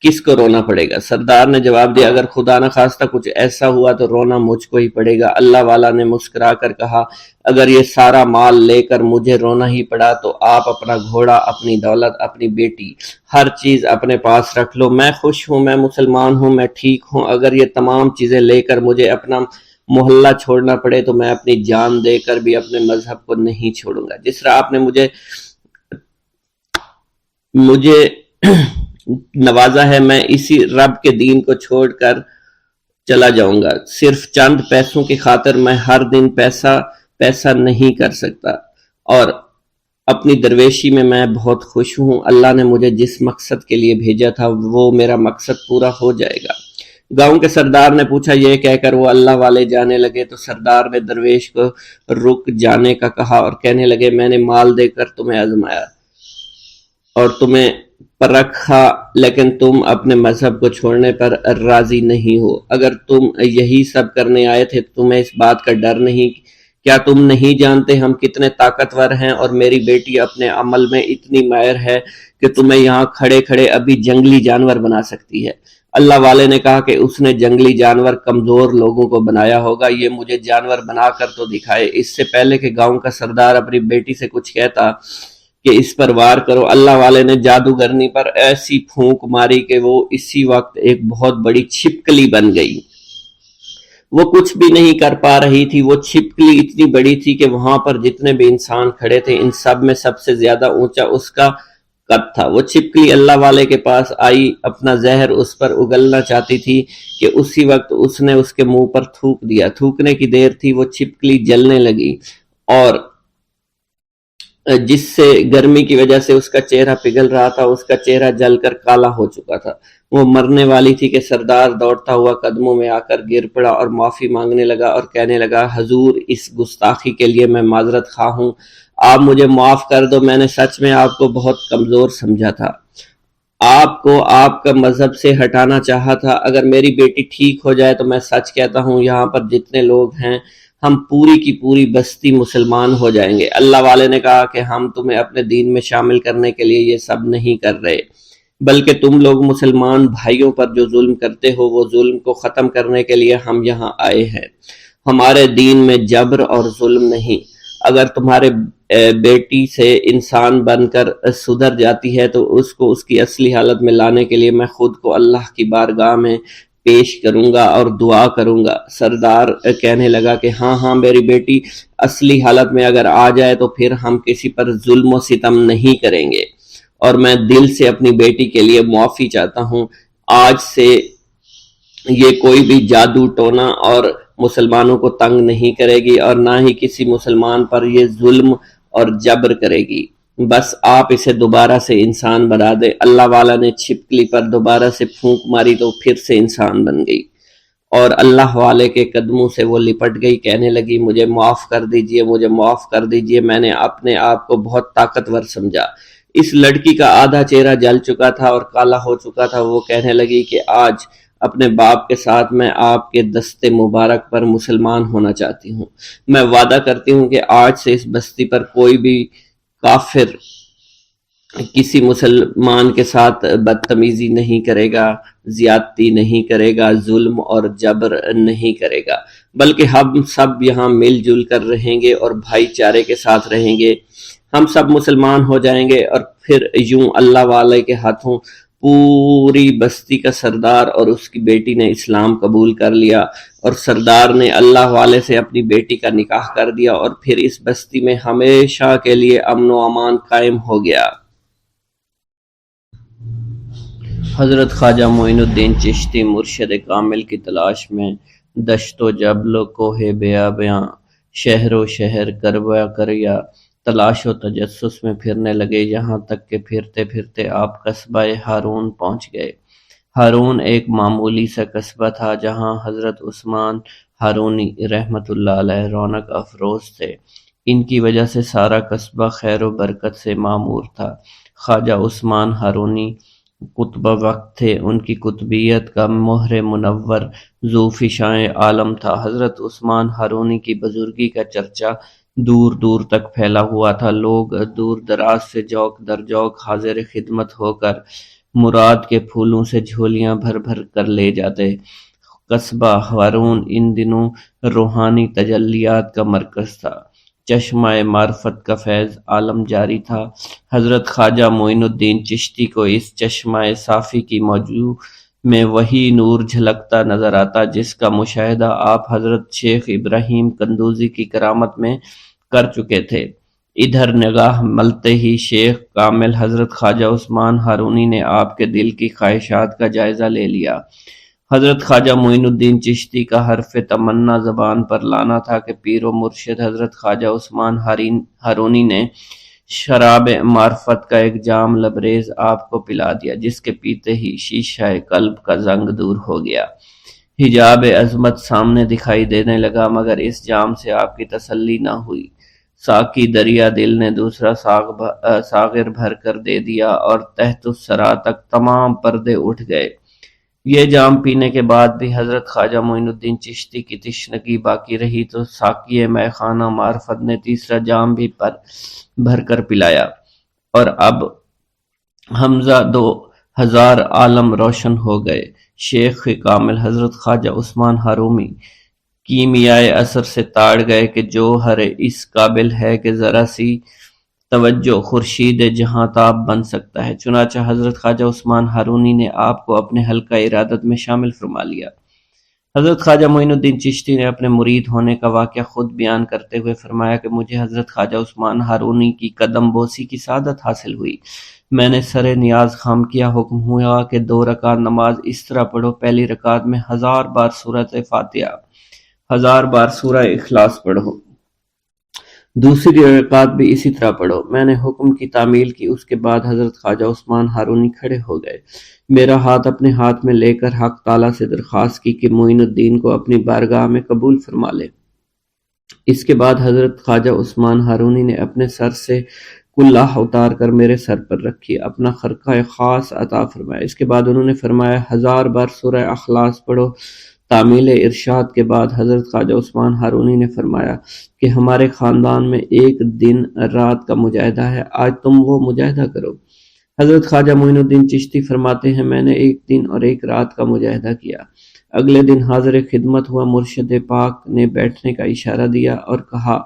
کس کو رونا پڑے گا؟ سردار نے جواب دیا، اگر خدا نہ خواستہ کچھ ایسا ہوا تو رونا مجھ کو ہی پڑے گا۔ اللہ والا نے مسکرا کر کہا، اگر یہ سارا مال لے کر مجھے رونا ہی پڑا تو آپ اپنا گھوڑا، اپنی دولت، اپنی بیٹی، ہر چیز اپنے پاس رکھ لو۔ میں خوش ہوں، میں مسلمان ہوں، میں ٹھیک ہوں۔ اگر یہ تمام چیزیں لے کر مجھے اپنا محلہ چھوڑنا پڑے تو میں اپنی جان دے کر بھی اپنے مذہب کو نہیں چھوڑوں گا۔ جس طرح آپ نے مجھے نوازا ہے، میں اسی رب کے دین کو چھوڑ کر چلا جاؤں گا۔ صرف چند پیسوں کی خاطر میں ہر دن پیسہ نہیں کر سکتا، اور اپنی درویشی میں بہت خوش ہوں۔ اللہ نے مجھے جس مقصد کے لیے بھیجا تھا وہ میرا مقصد پورا ہو جائے گا۔ گاؤں کے سردار نے پوچھا، یہ کہہ کر وہ اللہ والے جانے لگے تو سردار نے درویش کو رک جانے کا کہا اور کہنے لگے، میں نے مال دے کر تمہیں آزمایا اور تمہیں پرکھا، لیکن تم اپنے مذہب کو چھوڑنے پر راضی نہیں ہو۔ اگر تم یہی سب کرنے آئے تھے تو تمہیں اس بات کا ڈر نہیں؟ کیا تم نہیں جانتے ہم کتنے طاقتور ہیں، اور میری بیٹی اپنے عمل میں اتنی ماہر ہے کہ تمہیں یہاں کھڑے کھڑے ابھی جنگلی جانور بنا سکتی ہے۔ اللہ والے نے کہا کہ اس نے جنگلی جانور کمزور لوگوں کو بنایا ہوگا، یہ مجھے جانور بنا کر تو دکھائے۔ اس سے پہلے کہ گاؤں کا سردار اپنی بیٹی سے کچھ کہتا کہ اس پر وار کرو، اللہ والے نے جادوگرنی پر ایسی پھونک ماری کہ وہ اسی وقت ایک بہت بڑی چھپکلی بن گئی۔ وہ کچھ بھی نہیں کر پا رہی تھی، وہ چھپکلی اتنی بڑی تھی کہ وہاں پر جتنے بھی انسان کھڑے تھے ان سب میں سب سے زیادہ اونچا اس کا قد تھا۔ وہ چھپکلی اللہ والے کے پاس آئی، اپنا زہر اس پر اگلنا چاہتی تھی کہ اسی وقت اس نے اس کے منہ پر تھوک دیا۔ تھوکنے کی دیر تھی، وہ چھپکلی جلنے لگی اور جس سے گرمی کی وجہ سے اس کا چہرہ پگھل رہا تھا، اس کا چہرہ جل کر کالا ہو چکا تھا۔ وہ مرنے والی تھی کہ سردار دوڑتا ہوا قدموں میں آ کر گر پڑا اور معافی مانگنے لگا اور کہنے لگا، حضور اس گستاخی کے لیے میں معذرت خواہ ہوں، آپ مجھے معاف کر دو، میں نے سچ میں آپ کو بہت کمزور سمجھا تھا، آپ کو آپ کا مذہب سے ہٹانا چاہا تھا۔ اگر میری بیٹی ٹھیک ہو جائے تو میں سچ کہتا ہوں یہاں پر جتنے لوگ ہیں ہم پوری کی پوری بستی مسلمان ہو جائیں گے۔ اللہ والے نے کہا کہ ہم تمہیں اپنے دین میں شامل کرنے کے لیے یہ سب نہیں کر رہے، بلکہ تم لوگ مسلمان بھائیوں پر جو ظلم کرتے ہو وہ ظلم کو ختم کرنے کے لیے ہم یہاں آئے ہیں۔ ہمارے دین میں جبر اور ظلم نہیں۔ اگر تمہارے بیٹی سے انسان بن کر سدھر جاتی ہے تو اس کو اس کی اصلی حالت میں لانے کے لیے میں خود کو اللہ کی بارگاہ میں پیش کروں گا اور دعا کروں گا۔ سردار کہنے لگا کہ ہاں میری بیٹی اصلی حالت میں اگر آ جائے تو پھر ہم کسی پر ظلم و ستم نہیں کریں گے، اور میں دل سے اپنی بیٹی کے لیے معافی چاہتا ہوں۔ آج سے یہ کوئی بھی جادو ٹونا اور مسلمانوں کو تنگ نہیں کرے گی، اور نہ ہی کسی مسلمان پر یہ ظلم اور جبر کرے گی۔ بس آپ اسے دوبارہ سے انسان بنا دے۔ اللہ والا نے چھپکلی پر دوبارہ سے پھونک ماری تو پھر سے انسان بن گئی اور اللہ والے کے قدموں سے وہ لپٹ گئی، کہنے لگی، مجھے معاف کر دیجئے، مجھے معاف کر دیجئے، میں نے اپنے آپ کو بہت طاقتور سمجھا۔ اس لڑکی کا آدھا چہرہ جل چکا تھا اور کالا ہو چکا تھا۔ وہ کہنے لگی کہ آج اپنے باپ کے ساتھ میں آپ کے دستے مبارک پر مسلمان ہونا چاہتی ہوں۔ میں وعدہ کرتی ہوں کہ آج سے اس بستی پر کوئی بھی کافر کسی مسلمان کے ساتھ بدتمیزی نہیں کرے گا، زیادتی نہیں کرے گا، ظلم اور جبر نہیں کرے گا، بلکہ ہم سب یہاں مل جل کر رہیں گے اور بھائی چارے کے ساتھ رہیں گے۔ ہم سب مسلمان ہو جائیں گے اور پھر یوں اللہ والے کے ہاتھوں پوری بستی کا سردار اور اس کی بیٹی نے اسلام قبول کر لیا، اور سردار نے اللہ والے سے اپنی بیٹی کا نکاح کر دیا، اور پھر اس بستی میں ہمیشہ کے لیے امن و امان قائم ہو گیا۔ حضرت خواجہ معین الدین چشتی مرشد کامل کی تلاش میں دشت و جبل کوہ بیاباں، شہر و شہر کربا کریا تلاش و تجسس میں پھرنے لگے، یہاں تک کہ پھرتے پھرتے آپ قصبہ ہارون پہنچ گئے۔ ہارون ایک معمولی سا قصبہ تھا جہاں حضرت عثمان، ہارونی رحمۃ اللہ علیہ رونق افروز تھے۔ ان کی وجہ سے سارا قصبہ خیر و برکت سے معمور تھا۔ خواجہ عثمان ہارونی قطب وقت تھے۔ ان کی قطبیت کا مہر منور ذو فشاں عالم تھا۔ حضرت عثمان ہارونی کی بزرگی کا چرچا دور دور تک پھیلا ہوا تھا۔ لوگ دور دراز سے جوق در جوق حاضر خدمت ہو کر مراد کے پھولوں سے جھولیاں بھر بھر کر لے جاتے۔ قصبہ ہارون ان دنوں روحانی تجلیات کا مرکز تھا۔ چشمہ معرفت کا فیض عالم جاری تھا۔ حضرت خواجہ معین الدین چشتی کو اس چشمہ صافی کی موجوں میں وہی نور جھلکتا نظر آتا جس کا مشاہدہ آپ حضرت شیخ ابراہیم قندوزی کی کرامت میں کر چکے تھے۔ ادھر نگاہ ملتے ہی شیخ کامل حضرت خواجہ عثمان ہارونی نے آپ کے دل کی خواہشات کا جائزہ لے لیا۔ حضرت خواجہ معین الدین چشتی کا حرف تمنا زبان پر لانا تھا کہ پیر و مرشد حضرت خواجہ عثمان ہارونی نے شراب معرفت کا ایک جام لبریز آپ کو پلا دیا، جس کے پیتے ہی شیشہ قلب کا زنگ دور ہو گیا۔ حجاب عظمت سامنے دکھائی دینے لگا، مگر اس جام سے آپ کی تسلی نہ ہوئی۔ ساقی دریا دل نے دوسرا ساغر بھر کر دے دیا اور تحت الثری تک تمام پردے اٹھ گئے۔ یہ جام پینے کے بعد بھی حضرت خواجہ معین الدین چشتی کی تشنگی باقی رہی تو ساقی مے خانہ معرفت نے تیسرا جام بھی بھر کر پلایا، اور اب حمزہ 2000 عالم روشن ہو گئے۔ شیخ کامل حضرت خواجہ عثمان ہارونی کیمیائے اثر سے تاڑ گئے کہ جوہر اس قابل ہے کہ ذرا سی توجہ خورشید جہاں تاب بن سکتا ہے۔ چنانچہ حضرت خواجہ عثمان ہارونی نے آپ کو اپنے حلقہ ارادت میں شامل فرما لیا۔ حضرت خواجہ معین الدین چشتی نے اپنے مرید ہونے کا واقعہ خود بیان کرتے ہوئے فرمایا کہ مجھے حضرت خواجہ عثمان ہارونی کی قدم بوسی کی سعادت حاصل ہوئی۔ میں نے سر نیاز خم کیا، حکم ہوا کہ 2 رکعت نماز اس طرح پڑھو، پہلی رکعت میں 1000 بار سورۃ فاتحہ، 1000 بار سورہ اخلاص پڑھو، دوسری رکعت بھی اسی طرح پڑھو۔ میں نے حکم کی تعمیل کی۔ اس کے بعد حضرت خواجہ عثمان ہارونی کھڑے ہو گئے، میرا ہاتھ اپنے ہاتھ میں لے کر حق تعالیٰ سے درخواست کی کہ معین الدین کو اپنی بارگاہ میں قبول فرما لے۔ اس کے بعد حضرت خواجہ عثمان ہارونی نے اپنے سر سے کلہ اتار کر میرے سر پر رکھی، اپنا خرقہ خاص عطا فرمایا۔ اس کے بعد انہوں نے فرمایا 1000 بار سورہ اخلاص پڑھو۔ تعمیل ارشاد کے بعد حضرت خواجہ عثمان ہارونی نے فرمایا کہ ہمارے خاندان میں ایک دن رات کا مجاہدہ ہے، آج تم وہ مجاہدہ کرو۔ حضرت خواجہ معین الدین چشتی فرماتے ہیں میں نے ایک دن اور ایک رات کا مجاہدہ کیا۔ اگلے دن حاضر خدمت ہوا، مرشد پاک نے بیٹھنے کا اشارہ دیا اور کہا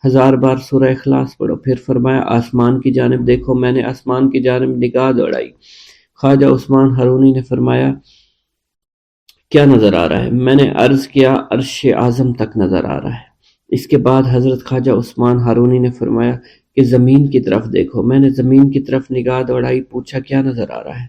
1000 بار سورہ اخلاص پڑھو۔ پھر فرمایا آسمان کی جانب دیکھو۔ میں نے آسمان کی جانب نگاہ دوڑائی۔ خواجہ عثمان ہارونی نے فرمایا کیا نظر آ رہا ہے؟ میں نے عرض کیا عرش اعظم تک نظر آ رہا ہے۔ اس کے بعد حضرت خواجہ عثمان ہارونی نے فرمایا کہ زمین کی طرف دیکھو۔ میں نے زمین کی طرف نگاہ دوڑائی، پوچھا کیا نظر آ رہا ہے؟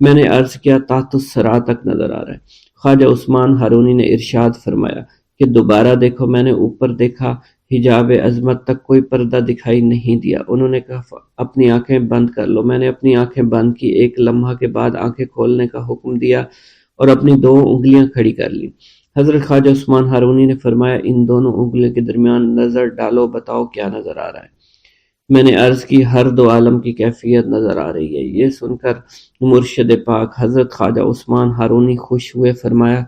میں نے عرض کیا تحت الثری تک نظر آ رہا ہے۔ خواجہ عثمان ہارونی نے ارشاد فرمایا کہ دوبارہ دیکھو۔ میں نے اوپر دیکھا، حجاب عظمت تک کوئی پردہ دکھائی نہیں دیا۔ انہوں نے کہا اپنی آنکھیں بند کر لو۔ میں نے اپنی آنکھیں بند کی، ایک لمحہ کے بعد آنکھیں کھولنے کا حکم دیا اور اپنی 2 انگلیاں کھڑی کر لی۔ حضرت خواجہ عثمان ہارونی نے فرمایا ان دونوں انگلیوں کے درمیان نظر ڈالو، بتاؤ کیا نظر آ رہا ہے؟ میں نے عرض کی ہر 2 عالم کی کیفیت نظر آ رہی ہے۔ یہ سن کر مرشد پاک حضرت خواجہ عثمان ہارونی خوش ہوئے، فرمایا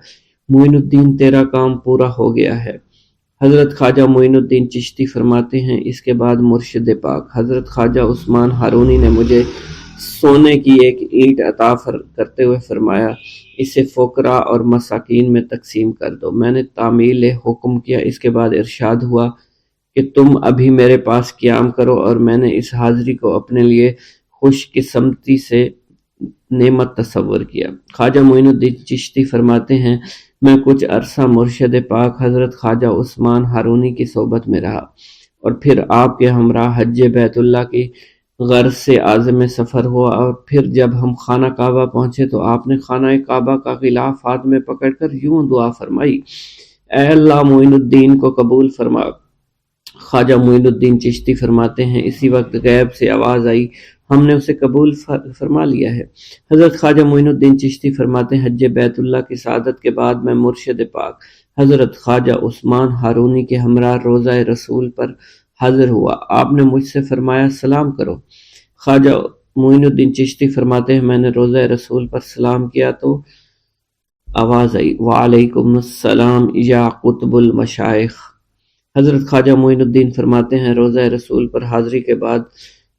معین الدین تیرا کام پورا ہو گیا ہے۔ حضرت خواجہ معین الدین چشتی فرماتے ہیں اس کے بعد مرشد پاک حضرت خواجہ عثمان ہارونی نے مجھے سونے کی ایک اینٹ عطا کرتے ہوئے فرمایا اسے فقراء اور مساکین میں تقسیم کر دو۔ میں نے تعمیل حکم کیا۔ اس کے بعد ارشاد ہوا کہ تم ابھی میرے پاس قیام کرو، اور میں نے اس حاضری کو اپنے لیے خوش قسمتی سے نعمت تصور کیا۔ خواجہ معین الدین چشتی فرماتے ہیں میں کچھ عرصہ مرشد پاک حضرت خواجہ عثمان ہارونی کی صحبت میں رہا، اور پھر آپ کے ہمراہ حج بیت اللہ کی غرض سے عازم سفر ہوا، اور پھر جب ہم خانہ کعبہ پہنچے تو آپ نے خانہ کعبہ کا غلاف ہاتھ میں پکڑ کر یوں دعا فرمائی اے اللہ معین الدین کو قبول فرما۔ خواجہ معین الدین چشتی فرماتے ہیں اسی وقت غیب سے آواز آئی ہم نے اسے قبول فرما لیا ہے۔ حضرت خواجہ معین الدین چشتی فرماتے ہیں حج بیت اللہ کی سعادت کے بعد میں مرشد پاک حضرت خواجہ عثمان ہارونی کے ہمراہ روضہ رسول پر حاضر ہوا۔ آپ نے مجھ سے فرمایا سلام کرو۔ خواجہ معین الدین چشتی فرماتے ہیں میں نے روضہ رسول پر سلام کیا تو آواز آئی وعلیکم السلام یا قطب المشائخ۔ حضرت خواجہ معین الدین فرماتے ہیں روضہ رسول پر حاضری کے بعد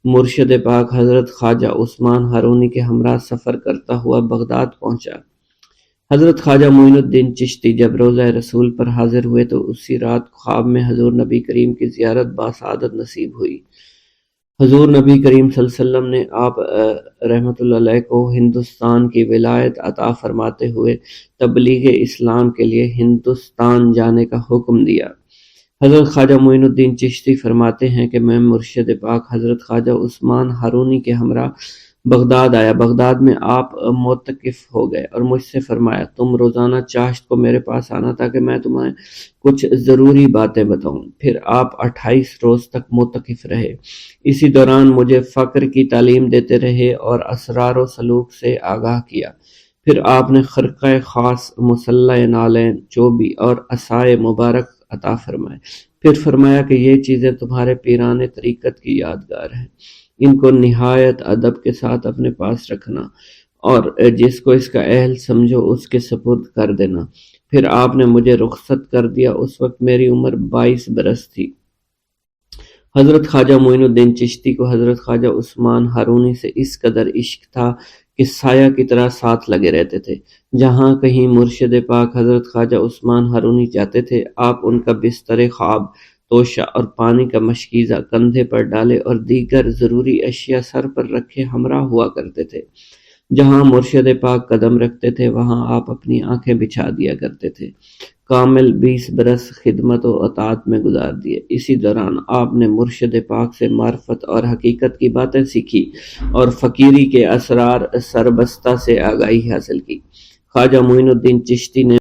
مرشد پاک حضرت خواجہ عثمان ہارونی کے ہمراہ سفر کرتا ہوا بغداد پہنچا۔ حضرت خواجہ معین الدین چشتی جب روضہ رسول پر حاضر ہوئے تو اسی رات خواب میں حضور نبی کریم کی زیارت باسعادت نصیب ہوئی۔ حضور نبی کریم صلی اللہ علیہ وسلم نے آپ رحمۃ اللہ علیہ کو ہندوستان کی ولایت عطا فرماتے ہوئے تبلیغ اسلام کے لیے ہندوستان جانے کا حکم دیا۔ حضرت خواجہ معین الدین چشتی فرماتے ہیں کہ میں مرشد پاک حضرت خواجہ عثمان ہارونی کے ہمراہ بغداد آیا۔ بغداد میں آپ معتکف ہو گئے اور مجھ سے فرمایا تم روزانہ چاشت کو میرے پاس آنا تاکہ میں تمہیں کچھ ضروری باتیں بتاؤں۔ پھر آپ 28 روز تک معتکف رہے۔ اسی دوران مجھے فقر کی تعلیم دیتے رہے اور اسرار و سلوک سے آگاہ کیا۔ پھر آپ نے خرقہ خاص، مصلی نالین، چوبی اور عصائے مبارک عطا فرمائے۔ پھر فرمایا کہ یہ چیزیں تمہارے پیران طریقت کی یادگار ہیں، ان کو نہایت ادب کے ساتھ اپنے پاس رکھنا اور جس کو اس کا اہل سمجھو اس کے سپرد کر دینا۔ پھر آپ نے مجھے رخصت کر دیا۔ اس وقت میری عمر 22 برس تھی۔ حضرت خواجہ معین الدین چشتی کو حضرت خواجہ عثمان ہارونی سے اس قدر عشق تھا کہ سایہ کی طرح ساتھ لگے رہتے تھے۔ جہاں کہیں مرشد پاک حضرت خواجہ عثمان ہارونی جاتے تھے، آپ ان کا بستر خواب، توشہ اور پانی کا مشکیزہ کندھے پر ڈالے اور دیگر ضروری اشیاء سر پر رکھے ہمراہ ہوا کرتے تھے۔ جہاں مرشد پاک قدم رکھتے تھے وہاں آپ اپنی آنکھیں بچھا دیا کرتے تھے۔ کامل 20 برس خدمت و اطاعت میں گزار دیے۔ اسی دوران آپ نے مرشد پاک سے معرفت اور حقیقت کی باتیں سیکھی اور فقیری کے اسرار سربستہ سے آگاہی حاصل کی۔ خواجہ معین الدین چشتی نے